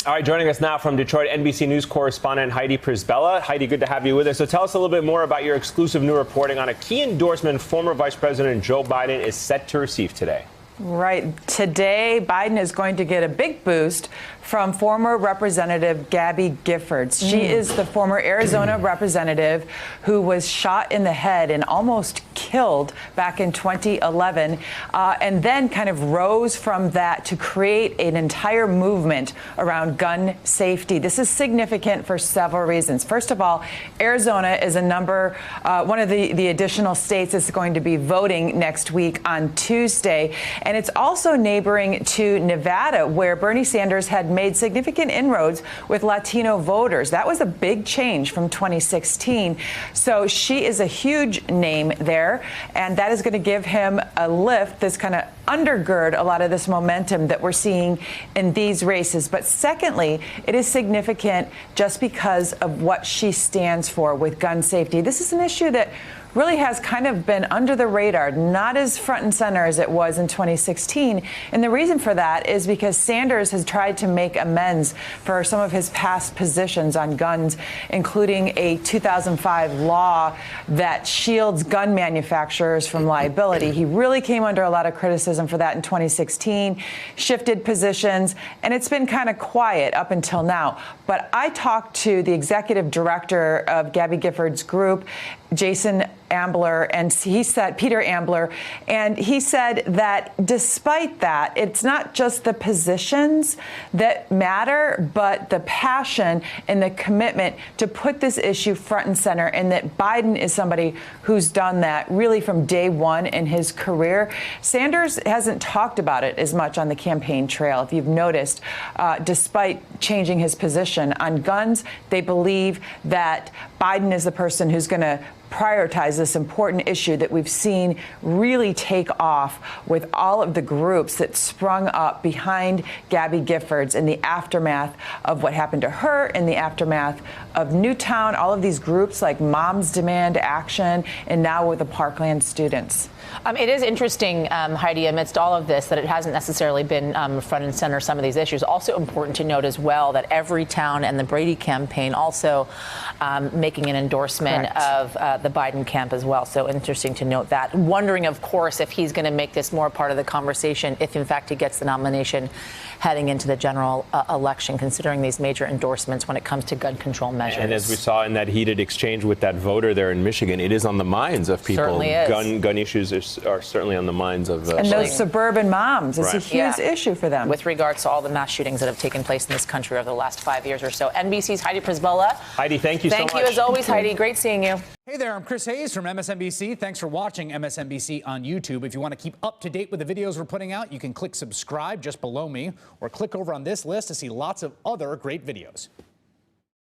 All right, joining us now from Detroit, NBC News correspondent Heidi Przybyla. Heidi, good to have you with us. So tell us a little bit more about your exclusive new reporting on a key endorsement former Vice President Joe Biden is set to receive today. Right. Today, Biden is going to get a big boost from former Representative Gabby Giffords. She is the former Arizona representative who was shot in the head and almost killed back in 2011, and then kind of rose from that to create an entire movement around gun safety. This is significant for several reasons. First of all, Arizona is one of the additional states that's going to be voting next week on Tuesday. And it's also neighboring to Nevada, where Bernie Sanders had made significant inroads with Latino voters. That was a big change from 2016. So she is a huge name there, and that is going to give him a lift that's kind of undergird a lot of this momentum that we're seeing in these races. But secondly, it is significant just because of what she stands for with gun safety. This is an issue that really has kind of been under the radar, not as front and center as it was in 2016. And the reason for that is because Sanders has tried to make amends for some of his past positions on guns, including a 2005 law that shields gun manufacturers from liability. He really came under a lot of criticism for that in 2016, shifted positions, and it's been kind of quiet up until now. But I talked to the executive director of Gabby Giffords' group, Jason Ambler, and Peter Ambler, and he said that despite that, it's not just the positions that matter, but the passion and the commitment to put this issue front and center, and that Biden is somebody who's done that really from day one in his career. Sanders hasn't talked about it as much on the campaign trail, if you've noticed, despite changing his position on guns. They believe that Biden is the person who's going to prioritize this important issue that we've seen really take off with all of the groups that sprung up behind Gabby Giffords in the aftermath of what happened to her, in the aftermath of Newtown, all of these groups like Moms Demand Action, and now with the Parkland students. It is interesting, Heidi, amidst all of this, that it hasn't necessarily been front and center, some of these issues. Also important to note as well that Everytown and the Brady campaign also making an endorsement of the Biden camp as well. So interesting to note that. Wondering, of course, if he's going to make this more part of the conversation, if in fact he gets the nomination heading into the general election, considering these major endorsements when it comes to gun control measures. And as we saw in that heated exchange with that voter there in Michigan, it is on the minds of people. Certainly is. Gun issues are certainly on the minds of and those suburban moms. It's a huge issue for them. With regards to all the mass shootings that have taken place in this country over the last 5 years or so. NBC's Heidi Przybyla. Heidi, thank you so much. Thank you as always, Heidi. Great seeing you. Hey there, I'm Chris Hayes from MSNBC. Thanks for watching MSNBC on YouTube. If you want to keep up to date with the videos we're putting out, you can click subscribe just below me or click over on this list to see lots of other great videos.